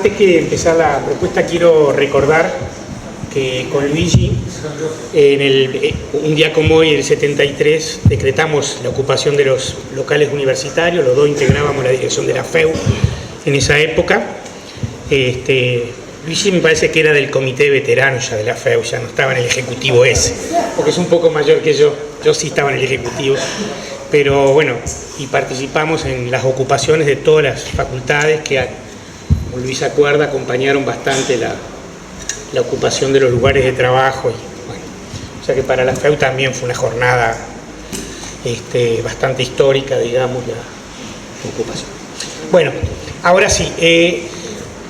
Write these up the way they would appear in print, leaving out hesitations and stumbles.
antes que empezar la propuesta quiero recordar que con Luigi, un día como hoy, el 73, decretamos la ocupación de los locales universitarios, los dos integrábamos la dirección de la FEU en esa época. Luigi me parece que era del comité de veteranos ya de la FEU, ya no estaba en el ejecutivo ese, porque es un poco mayor que yo sí estaba en el ejecutivo. Pero bueno, y participamos en las ocupaciones de todas las facultades que, como Luis se acuerda, acompañaron bastante la ocupación de los lugares de trabajo. Y, bueno, o sea que para la FEU también fue una jornada bastante histórica, digamos, la ocupación. Bueno, ahora sí,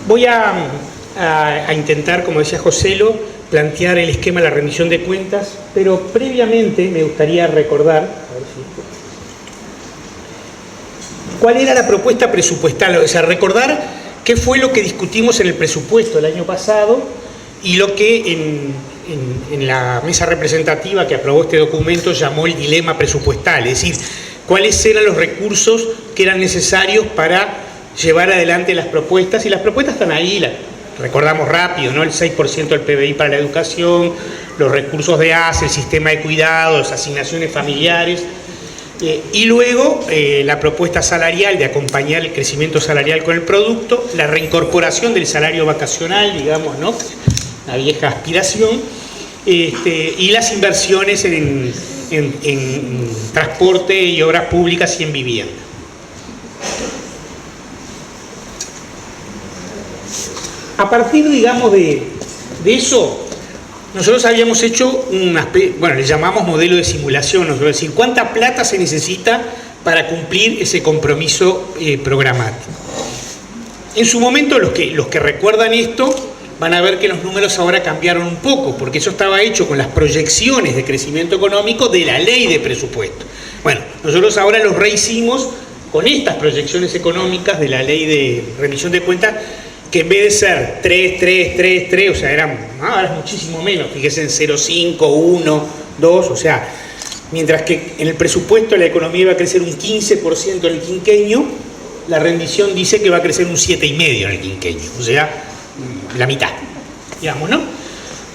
voy a intentar, como decía Joselo, plantear el esquema de la rendición de cuentas, pero previamente me gustaría recordar, a ver si... ¿cuál era la propuesta presupuestal? O sea, recordar qué fue lo que discutimos en el presupuesto el año pasado y lo que en la mesa representativa que aprobó este documento llamó el dilema presupuestal, es decir, cuáles eran los recursos que eran necesarios para llevar adelante las propuestas, y las propuestas están ahí, recordamos rápido, ¿no? El 6% del PBI para la educación, los recursos de ACE, el sistema de cuidados, asignaciones familiares, y luego la propuesta salarial de acompañar el crecimiento salarial con el producto, la reincorporación del salario vacacional, digamos, ¿no? La vieja aspiración, y las inversiones en transporte y obras públicas y en vivienda. A partir, digamos, de eso, nosotros habíamos hecho le llamamos modelo de simulación, es decir, cuánta plata se necesita para cumplir ese compromiso programático. En su momento, los que recuerdan esto van a ver que los números ahora cambiaron un poco, porque eso estaba hecho con las proyecciones de crecimiento económico de la ley de presupuesto. Bueno, nosotros ahora los rehicimos con estas proyecciones económicas de la ley de rendición de cuentas, que en vez de ser 3, o sea, ahora es muchísimo menos, fíjense en 0,5, 1, 2, o sea, mientras que en el presupuesto la economía iba a crecer un 15% en el quinquenio, la rendición dice que va a crecer un 7,5% en el quinquenio, o sea, la mitad, digamos, ¿no?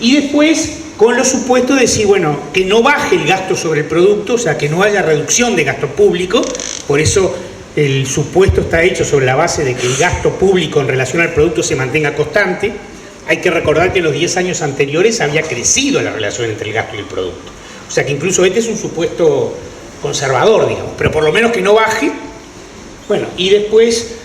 Y después, con los supuestos de decir, bueno, que no baje el gasto sobre el producto, o sea, que no haya reducción de gasto público, por eso el supuesto está hecho sobre la base de que el gasto público en relación al producto se mantenga constante. Hay que recordar que en los 10 años anteriores había crecido la relación entre el gasto y el producto. O sea que incluso este es un supuesto conservador, digamos, pero por lo menos que no baje. Bueno, y después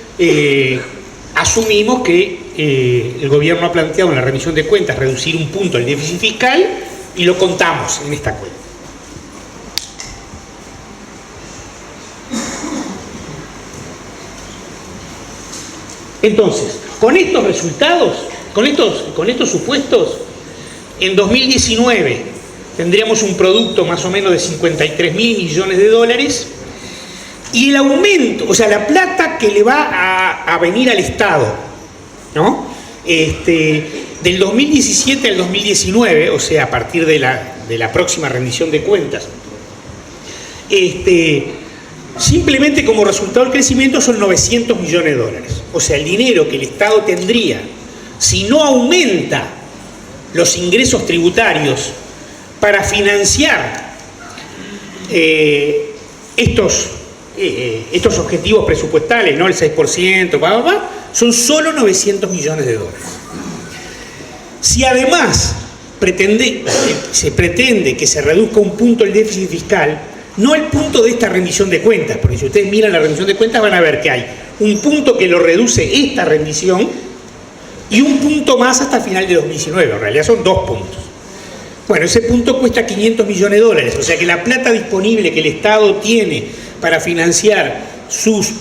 asumimos que el gobierno ha planteado en la rendición de cuentas reducir un punto el déficit fiscal y lo contamos en esta cuenta. Entonces, con estos resultados, con estos supuestos, en 2019 tendríamos un producto más o menos de 53.000 millones de dólares, y el aumento, o sea, la plata que le va a venir al Estado, ¿no? Del 2017 al 2019, o sea, a partir de la próxima rendición de cuentas, simplemente como resultado del crecimiento son 900 millones de dólares. O sea, el dinero que el Estado tendría si no aumenta los ingresos tributarios para financiar estos objetivos presupuestales, ¿no? El 6%, son solo 900 millones de dólares. Si además se pretende que se reduzca un punto el déficit fiscal, no el punto de esta rendición de cuentas, porque si ustedes miran la rendición de cuentas van a ver que hay un punto que lo reduce esta rendición y un punto más hasta el final de 2019, en realidad son 2 puntos. Bueno, ese punto cuesta 500 millones de dólares, o sea que la plata disponible que el Estado tiene para financiar sus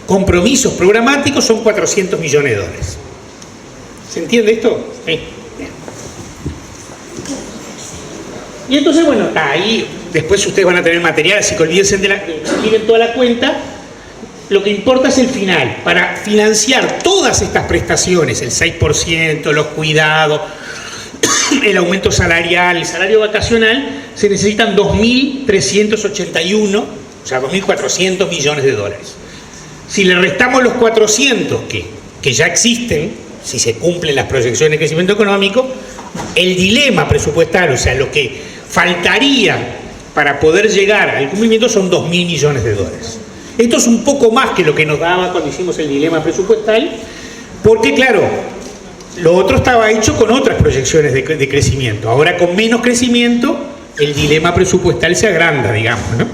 compromisos programáticos son 400 millones de dólares. ¿Se entiende esto? Sí. Bien. Y entonces, bueno, ahí después ustedes van a tener material, así que olvídense miren toda la cuenta. Lo que importa es el final. Para financiar todas estas prestaciones, el 6%, los cuidados, el aumento salarial, el salario vacacional, se necesitan 2.381, o sea, 2.400 millones de dólares. Si le restamos los 400 que que ya existen, si se cumplen las proyecciones de crecimiento económico, el dilema presupuestal, o sea, lo que faltaría para poder llegar al cumplimiento son 2.000 millones de dólares. Esto es un poco más que lo que nos daba cuando hicimos el dilema presupuestal, porque claro, lo otro estaba hecho con otras proyecciones de crecimiento. Ahora con menos crecimiento, el dilema presupuestal se agranda, digamos, ¿no?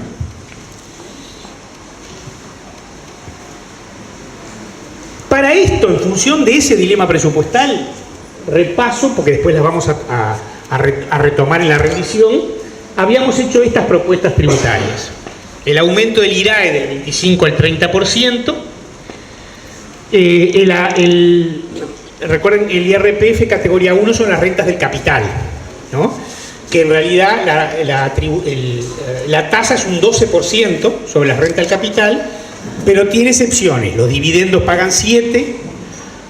Para esto, en función de ese dilema presupuestal, repaso, porque después las vamos a retomar en la revisión, habíamos hecho estas propuestas tributarias. El aumento del IRAE del 25 al 30%, recuerden, el IRPF categoría 1 son las rentas del capital, ¿no? Que en realidad la tasa es un 12% sobre las rentas del capital, pero tiene excepciones. Los dividendos pagan 7%,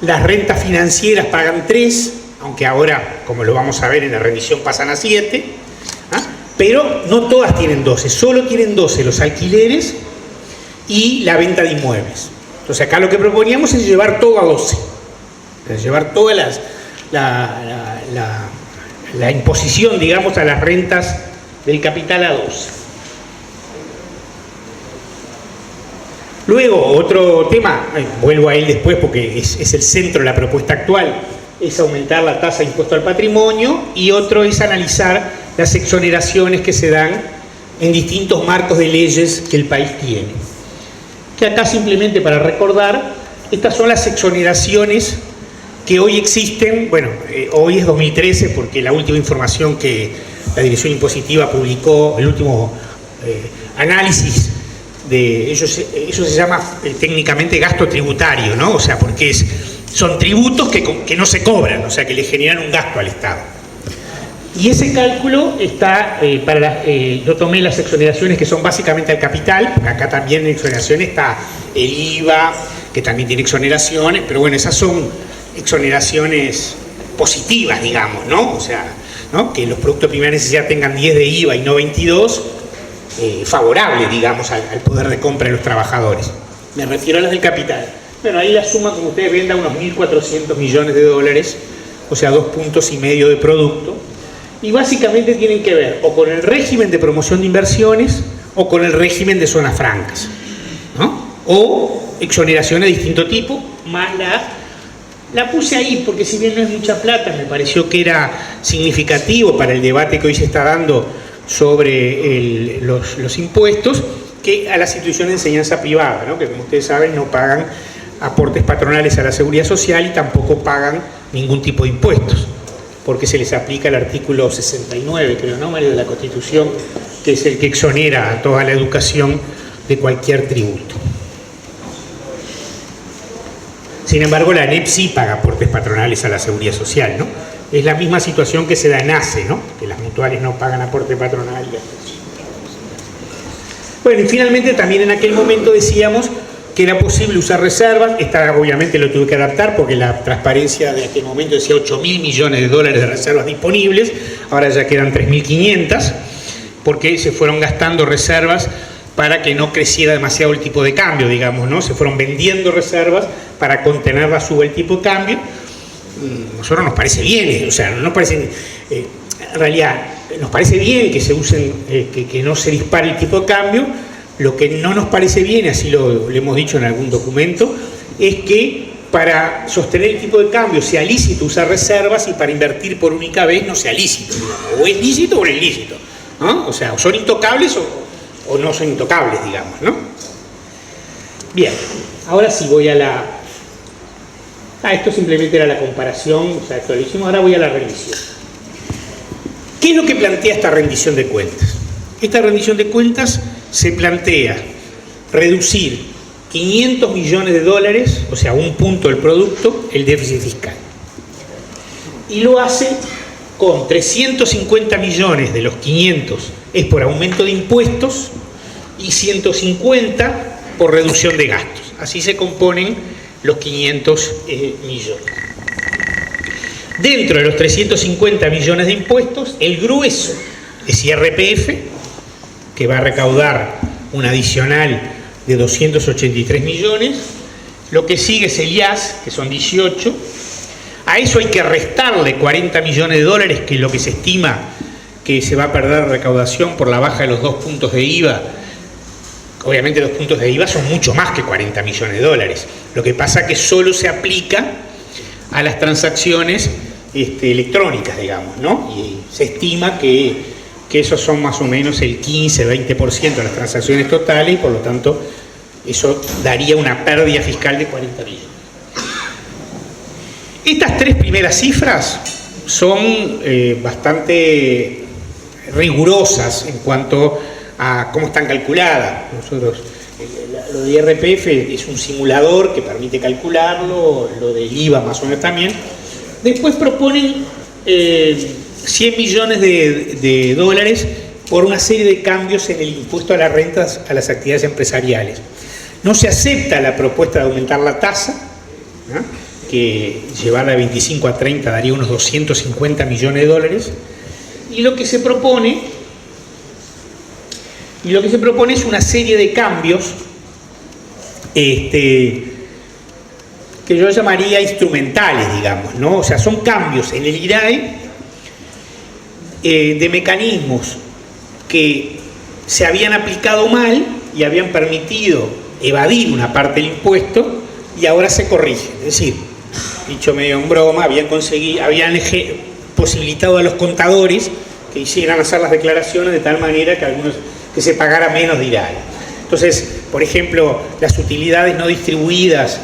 las rentas financieras pagan 3%, aunque ahora, como lo vamos a ver en la revisión, pasan a 7%, pero no todas tienen 12%, solo tienen 12% los alquileres y la venta de inmuebles. Entonces acá lo que proponíamos es llevar todo a 12%, es llevar toda la imposición, digamos, a las rentas del capital a 12%. Luego, otro tema, vuelvo a él después porque es el centro de la propuesta actual, es aumentar la tasa de impuesto al patrimonio, y otro es analizar las exoneraciones que se dan en distintos marcos de leyes que el país tiene. Que acá simplemente para recordar, estas son las exoneraciones que hoy existen. Bueno, hoy es 2013 porque la última información que la Dirección Impositiva publicó, el último análisis de ellos se llama técnicamente gasto tributario, ¿no? O sea, porque son tributos que no se cobran, o sea, que le generan un gasto al Estado. Y ese cálculo está yo tomé las exoneraciones que son básicamente al capital, porque acá también en exoneraciones está el IVA, que también tiene exoneraciones, pero bueno, esas son exoneraciones positivas, digamos, ¿no? O sea, ¿no? Que los productos de primera necesidad tengan 10 de IVA y no 22, favorable, digamos, al poder de compra de los trabajadores. Me refiero a las del capital. Bueno, ahí la suma, como ustedes ven, da unos 1.400 millones de dólares, o sea, 2,5 puntos de producto, y básicamente tienen que ver o con el régimen de promoción de inversiones o con el régimen de zonas francas, ¿no? O exoneraciones de distinto tipo, más la puse ahí porque si bien no es mucha plata, me pareció que era significativo para el debate que hoy se está dando sobre los impuestos, que a las instituciones de enseñanza privada, ¿no? Que como ustedes saben no pagan aportes patronales a la seguridad social y tampoco pagan ningún tipo de impuestos, porque se les aplica el artículo 69, creo, ¿no, Mario?, de la Constitución, que es el que exonera a toda la educación de cualquier tributo. Sin embargo, la ANEP sí paga aportes patronales a la seguridad social, ¿no? Es la misma situación que se da en ACE, ¿no? Que las mutuales no pagan aporte patronal. Bueno, y finalmente también en aquel momento decíamos que era posible usar reservas. Esta obviamente lo tuve que adaptar porque la transparencia de aquel momento decía 8.000 millones de dólares de reservas disponibles, ahora ya quedan 3.500, porque se fueron gastando reservas para que no creciera demasiado el tipo de cambio, digamos, ¿no? Se fueron vendiendo reservas para contener la suba del tipo de cambio. A nosotros nos parece bien, o sea, no nos parece, en realidad, nos parece bien que se usen, que no se dispare el tipo de cambio. Lo que no nos parece bien, así lo hemos dicho en algún documento, es que para sostener el tipo de cambio sea lícito usar reservas y para invertir por única vez no sea lícito. O es lícito o no es lícito, ¿no? O sea, o son intocables o no son intocables, digamos, ¿no? Bien, ahora sí voy a la... esto simplemente era la comparación, o sea, esto lo hicimos, ahora voy a la rendición. ¿Qué es lo que plantea esta rendición de cuentas? Esta rendición de cuentas se plantea reducir 500 millones de dólares, o sea, 1 punto del producto, el déficit fiscal. Y lo hace con 350 millones de los 500 es por aumento de impuestos y 150 por reducción de gastos. Así se componen los 500 millones. Dentro de los 350 millones de impuestos, el grueso es IRPF, que va a recaudar un adicional de 283 millones, Lo que sigue es el IAS, que son 18. A eso hay que restarle 40 millones de dólares, que es lo que se estima que se va a perder recaudación por la baja de los 2 puntos de IVA. Obviamente los puntos de IVA son mucho más que 40 millones de dólares. Lo que pasa es que solo se aplica a las transacciones electrónicas, digamos, ¿no? Y se estima que esos son más o menos el 15-20% de las transacciones totales y por lo tanto eso daría una pérdida fiscal de 40 millones. Estas 3 primeras cifras son bastante rigurosas en cuanto a cómo están calculadas. Nosotros, lo de IRPF es un simulador que permite calcularlo, lo del IVA más o menos también. Después proponen 100 millones de dólares por una serie de cambios en el impuesto a las rentas a las actividades empresariales. No se acepta la propuesta de aumentar la tasa, ¿no?, que llevarla de 25 a 30 daría unos 250 millones de dólares. Y lo que se propone es una serie de cambios que yo llamaría instrumentales, digamos, ¿no? O sea, son cambios en el IRAE de mecanismos que se habían aplicado mal y habían permitido evadir una parte del impuesto y ahora se corrigen. Es decir, dicho medio en broma, habían posibilitado a los contadores que hicieran hacer las declaraciones de tal manera que se pagara menos de IRAE. Entonces, por ejemplo, las utilidades no distribuidas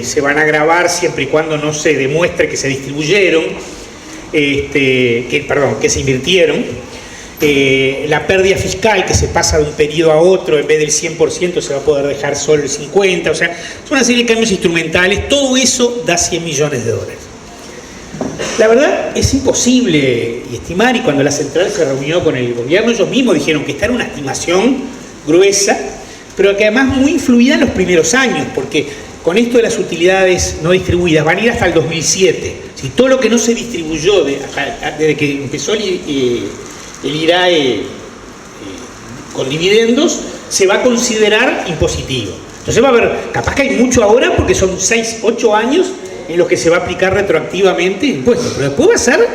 se van a gravar siempre y cuando no se demuestre que se distribuyeron, que se invirtieron. La pérdida fiscal que se pasa de un periodo a otro, en vez del 100% se va a poder dejar solo el 50%, o sea, es una serie de cambios instrumentales. Todo eso da 100 millones de dólares. La verdad es imposible estimar, y cuando la central se reunió con el gobierno, ellos mismos dijeron que esta era una estimación gruesa, pero que además muy influida en los primeros años, porque con esto de las utilidades no distribuidas van a ir hasta el 2007. Si todo lo que no se distribuyó desde que empezó el IRAE con dividendos se va a considerar impositivo. Entonces va a haber, capaz que hay mucho ahora porque son 6-8 años en los que se va a aplicar retroactivamente impuestos, pero después va a ser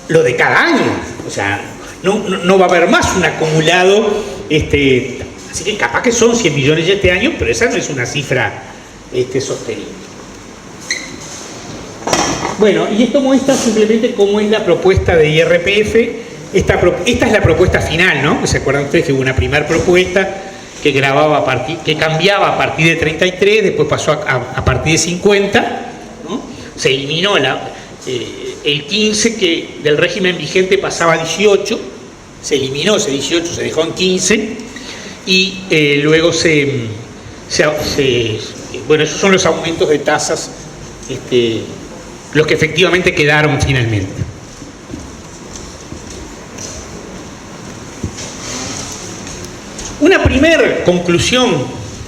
lo de cada año. O sea, no va a haber más un acumulado, así que capaz que son 100 millones ya este año, pero esa no es una cifra sostenible. Bueno, y esto muestra simplemente cómo es la propuesta de IRPF. Esta es la propuesta final, ¿no? ¿Se acuerdan ustedes que hubo una primera propuesta que cambiaba a partir de 33, después pasó a partir de 50, ¿no? Se eliminó el 15 que del régimen vigente pasaba a 18, se eliminó ese 18, se dejó en 15 y luego bueno, esos son los aumentos de tasas, los que efectivamente quedaron finalmente. Una primera conclusión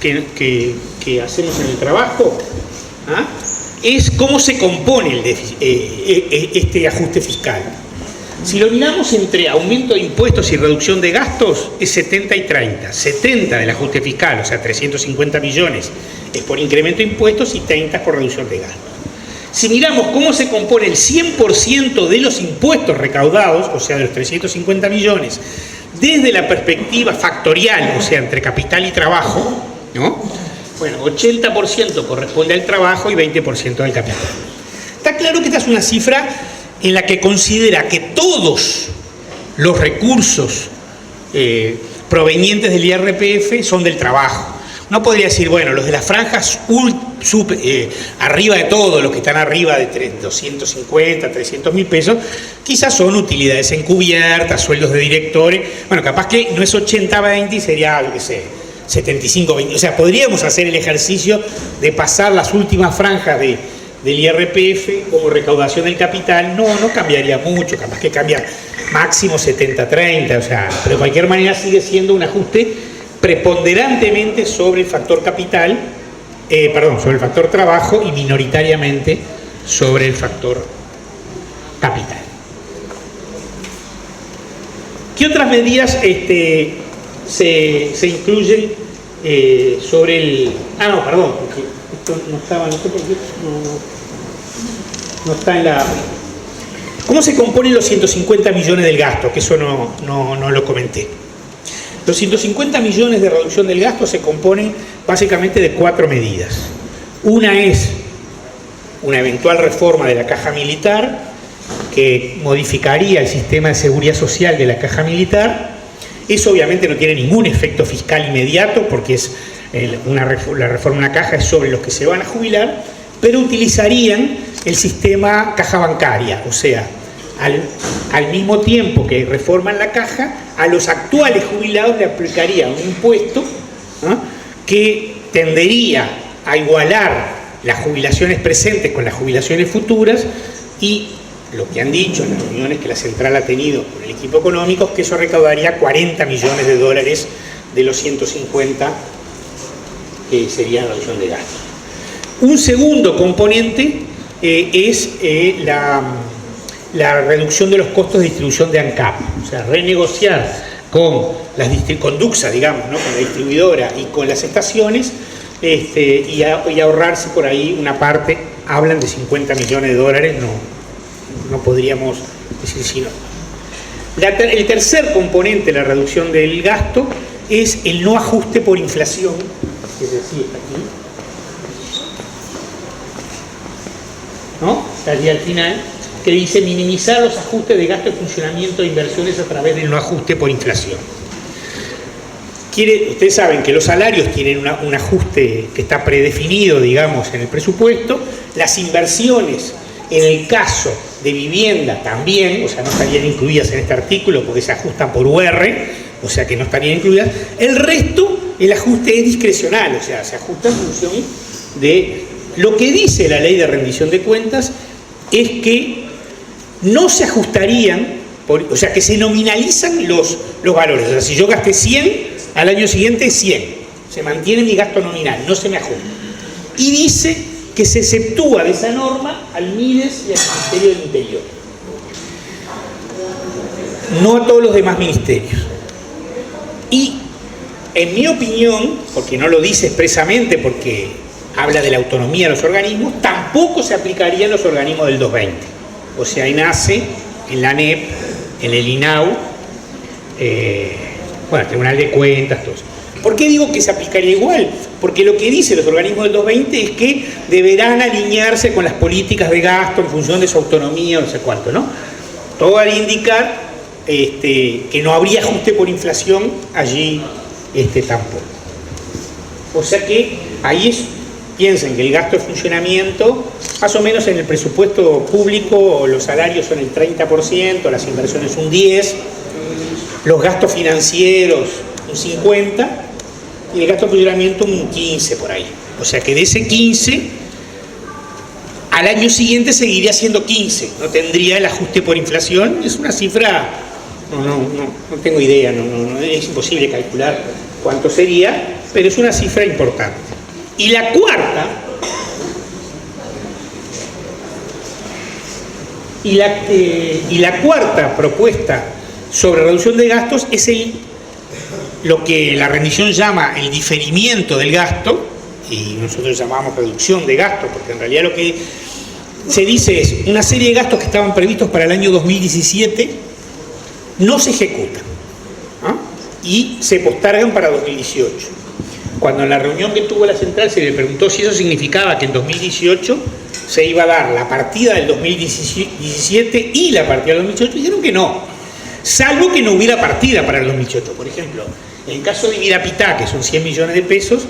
que hacemos en el trabajo es cómo se compone este ajuste fiscal. Si lo miramos entre aumento de impuestos y reducción de gastos, es 70 y 30. 70 del ajuste fiscal, o sea, 350 millones, es por incremento de impuestos y 30 es por reducción de gastos. Si miramos cómo se compone el 100% de los impuestos recaudados, o sea, de los 350 millones, desde la perspectiva factorial, o sea, entre capital y trabajo, ¿no? Bueno, 80% corresponde al trabajo y 20% al capital. Está claro que esta es una cifra en la que considera que todos los recursos provenientes del IRPF son del trabajo. Uno podría decir, bueno, los de las franjas arriba de todo, los que están arriba de 250, 300 mil pesos, quizás son utilidades encubiertas, sueldos de directores. Bueno, capaz que no es 80-20 y sería, yo qué sé, 75-20. O sea, podríamos hacer el ejercicio de pasar las últimas franjas del IRPF como recaudación del capital. No cambiaría mucho, capaz que cambia máximo 70-30, o sea, pero de cualquier manera sigue siendo un ajuste preponderantemente sobre el factor capital, sobre el factor trabajo y minoritariamente sobre el factor capital. ¿Qué otras medidas se incluyen sobre el... Esto no estaba, no sé por qué, no está en la... ¿Cómo se componen los 150 millones del gasto? Que eso no lo comenté. Los 150 millones de reducción del gasto se componen básicamente de 4 medidas. Una es una eventual reforma de la caja militar que modificaría el sistema de seguridad social de la caja militar. Eso obviamente no tiene ningún efecto fiscal inmediato porque es la reforma de una caja es sobre los que se van a jubilar, pero utilizarían el sistema caja bancaria, o sea, al mismo tiempo que reforman la caja, a los actuales jubilados le aplicarían un impuesto, ¿no?, que tendería a igualar las jubilaciones presentes con las jubilaciones futuras, y lo que han dicho en las reuniones que la central ha tenido con el equipo económico es que eso recaudaría 40 millones de dólares de los 150 que sería la reducción de gastos. Un segundo componente es la reducción de los costos de distribución de ANCAP, o sea, renegociar con DUCSA, digamos, ¿no?, con la distribuidora y con las estaciones, y ahorrarse por ahí una parte. Hablan de 50 millones de dólares, no podríamos decir si no. El tercer componente de la reducción del gasto es el no ajuste por inflación, que es decir, está aquí, ¿no? Está allí al final, que dice minimizar los ajustes de gasto de funcionamiento de inversiones a través del no ajuste por inflación. Ustedes saben que los salarios tienen un ajuste que está predefinido, digamos, en el presupuesto. Las inversiones, en el caso de vivienda también, o sea, no estarían incluidas en este artículo porque se ajustan por UR, o sea que no estarían incluidas. El resto, el ajuste es discrecional, o sea, se ajusta en función de lo que dice la ley de rendición de cuentas, es que no se ajustarían, o sea, que se nominalizan los valores. O sea, si yo gasté 100, al año siguiente 100. Se mantiene mi gasto nominal, no se me ajusta. Y dice que se exceptúa de esa norma al MIDES y al Ministerio del Interior. No a todos los demás ministerios. Y, en mi opinión, porque no lo dice expresamente, porque habla de la autonomía de los organismos, tampoco se aplicaría en los organismos del 220. O sea, en ACE, en la ANEP, en el INAU, bueno, el Tribunal de Cuentas, todo eso. ¿Por qué digo que se aplicaría igual? Porque lo que dicen los organismos del 220 es que deberán alinearse con las políticas de gasto en función de su autonomía, no sé cuánto, ¿no? Todo al indicar que no habría ajuste por inflación allí tampoco. O sea que ahí piensen que el gasto de funcionamiento, más o menos en el presupuesto público, los salarios son el 30%, las inversiones un 10%, los gastos financieros un 50% y el gasto de funcionamiento un 15% por ahí. O sea que de ese 15%, al año siguiente seguiría siendo 15%, no tendría el ajuste por inflación. Es una cifra, no tengo idea, es imposible calcular cuánto sería, pero es una cifra importante. Y la cuarta propuesta sobre reducción de gastos es lo que la rendición llama el diferimiento del gasto, y nosotros llamamos reducción de gastos, porque en realidad lo que se dice es una serie de gastos que estaban previstos para el año 2017 no se ejecutan, ¿no?, y se postergan para 2018. Cuando en la reunión que tuvo la central se le preguntó si eso significaba que en 2018 se iba a dar la partida del 2017 y la partida del 2018, dijeron que no, salvo que no hubiera partida para el 2018. Por ejemplo, en el caso de Vidapitá, que son 100 millones de pesos,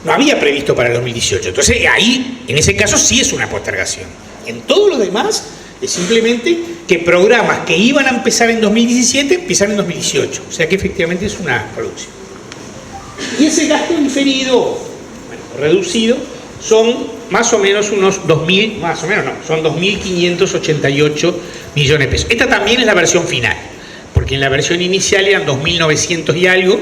no había previsto para el 2018. Entonces ahí, en ese caso, sí es una postergación. En todo lo demás es simplemente que programas que iban a empezar en 2017 empiezan en 2018. O sea que efectivamente es una producción. Y ese gasto diferido, reducido, son más o menos unos 2.000, más o menos no, son 2.588 millones de pesos. Esta también es la versión final, porque en la versión inicial eran 2.900 y algo,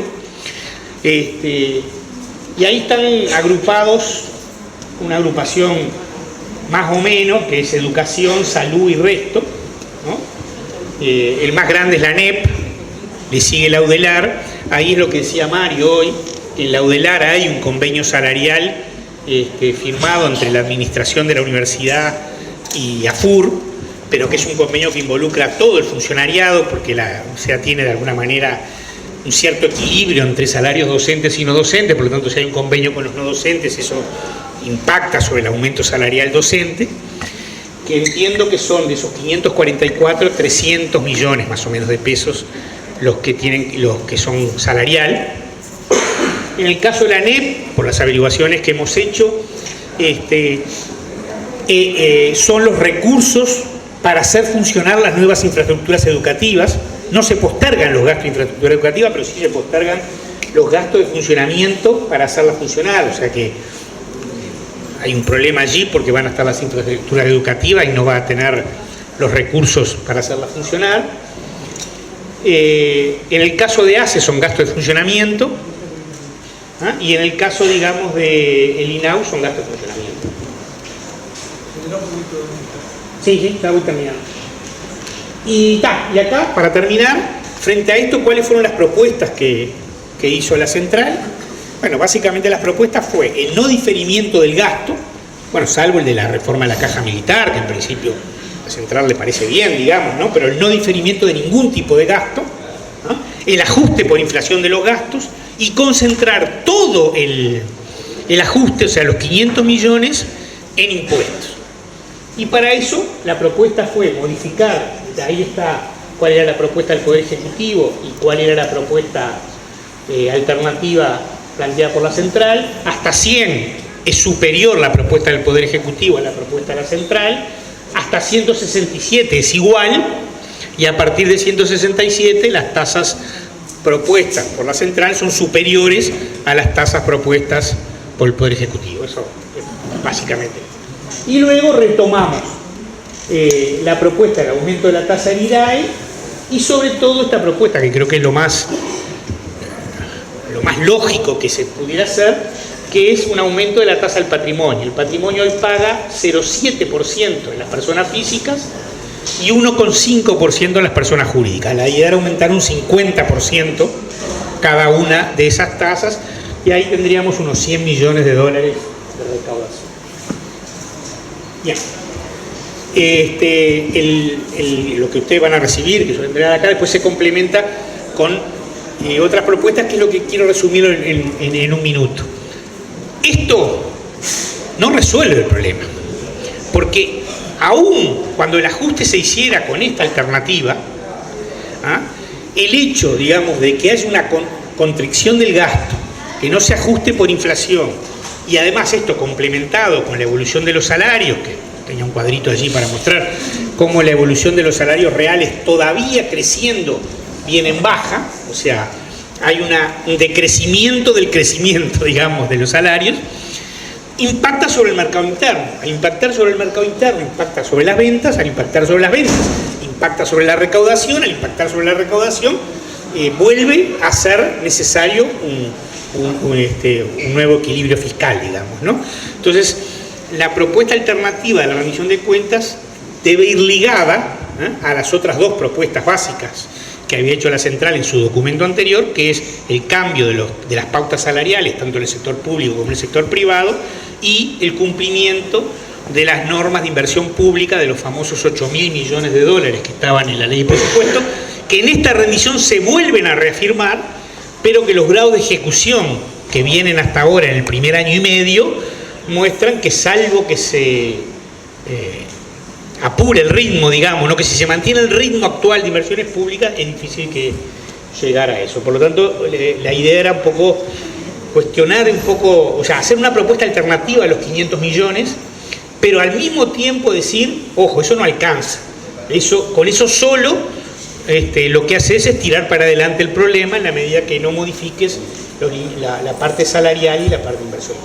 y ahí están agrupados, una agrupación más o menos, que es educación, salud y resto, ¿no? El más grande es la ANEP, le sigue la UDELAR. Ahí es lo que decía Mario hoy, que en la UDELAR hay un convenio salarial firmado entre la administración de la universidad y AFUR, pero que es un convenio que involucra a todo el funcionariado, porque la UCEA tiene de alguna manera un cierto equilibrio entre salarios docentes y no docentes, por lo tanto si hay un convenio con los no docentes eso impacta sobre el aumento salarial docente, que entiendo que son de esos 544, 300 millones más o menos de pesos los que son salarial. En el caso de la ANEP, por las averiguaciones que hemos hecho, son los recursos para hacer funcionar las nuevas infraestructuras educativas. No se postergan los gastos de infraestructura educativa, pero sí se postergan los gastos de funcionamiento para hacerlas funcionar. O sea que hay un problema allí porque van a estar las infraestructuras educativas y no va a tener los recursos para hacerlas funcionar. En el caso de ACE son gastos de funcionamiento, y en el caso, digamos, del INAU son gastos de funcionamiento. Sí, ya voy terminando. Y acá, para terminar, frente a esto, ¿cuáles fueron las propuestas que hizo la central? Bueno, básicamente las propuestas fue el no diferimiento del gasto, bueno, salvo el de la reforma de la caja militar, que en principio a la central le parece bien, digamos, ¿no? Pero el no diferimiento de ningún tipo de gasto, ¿no? El ajuste por inflación de los gastos y concentrar todo el ajuste, o sea, los 500 millones, en impuestos. Y para eso la propuesta fue modificar, ahí está cuál era la propuesta del Poder Ejecutivo y cuál era la propuesta alternativa planteada por la central. Hasta 100 es superior la propuesta del Poder Ejecutivo a la propuesta de la central, hasta 167 es igual, y a partir de 167 las tasas propuestas por la central son superiores a las tasas propuestas por el Poder Ejecutivo. Eso básicamente. Y luego retomamos la propuesta del aumento de la tasa del IRAE y sobre todo esta propuesta que creo que es lo más lógico que se pudiera hacer, que es un aumento de la tasa del patrimonio. El patrimonio hoy paga 0,7% en las personas físicas y 1,5% en las personas jurídicas. La idea era aumentar un 50% cada una de esas tasas y ahí tendríamos unos 100 millones de dólares de recaudación. Bien. Lo que ustedes van a recibir, que yo entregar acá, después se complementa con otras propuestas, que es lo que quiero resumir en un minuto. Esto no resuelve el problema, porque aún cuando el ajuste se hiciera con esta alternativa, el hecho, digamos, de que haya una constricción del gasto, que no se ajuste por inflación, y además esto complementado con la evolución de los salarios, que tenía un cuadrito allí para mostrar cómo la evolución de los salarios reales todavía creciendo viene en baja, o sea, hay un decrecimiento del crecimiento, digamos, de los salarios, impacta sobre el mercado interno. Al impactar sobre el mercado interno, impacta sobre las ventas, al impactar sobre las ventas, impacta sobre la recaudación, al impactar sobre la recaudación, vuelve a ser necesario un nuevo equilibrio fiscal, digamos, ¿no? Entonces, la propuesta alternativa de la rendición de cuentas debe ir ligada a las otras dos propuestas básicas que había hecho la central en su documento anterior, que es el cambio de las pautas salariales, tanto en el sector público como en el sector privado, y el cumplimiento de las normas de inversión pública de los famosos 8.000 millones de dólares que estaban en la ley de presupuesto, que en esta rendición se vuelven a reafirmar, pero que los grados de ejecución que vienen hasta ahora en el primer año y medio muestran que, salvo que se apure el ritmo, digamos, ¿no? Que si se mantiene el ritmo actual de inversiones públicas es difícil que llegar a eso. Por lo tanto, la idea era un poco cuestionar o sea, hacer una propuesta alternativa a los 500 millones, pero al mismo tiempo decir, ojo, eso no alcanza. Con eso solo lo que haces es tirar para adelante el problema en la medida que no modifiques la parte salarial y la parte de inversión.